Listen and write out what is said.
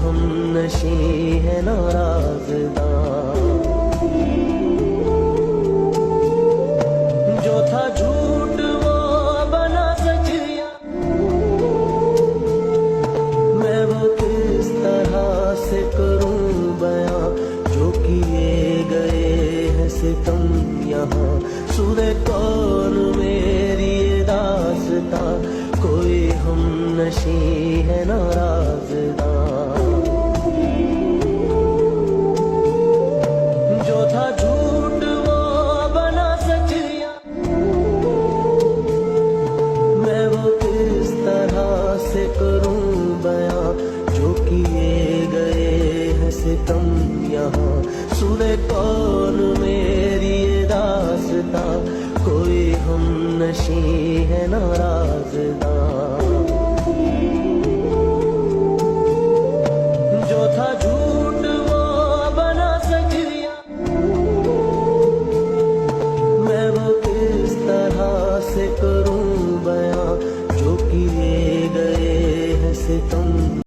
हम नशी है नाराज़दां। जो था झूठ वो बना सच, मैं वो किस तरह से करूं बयां, जो किए गए हैं सितम यहाँ। सुने कौन मेरी दास्तां, कोई हम नशी है नाराज़दां। जो था झूठ वो बना सच, मैं वो किस तरह से करूं बयां, जो किए गए हैं सितम यहाँ। सुने कौन मेरी दास्तां, कोई हम नशी है नाराज़दां।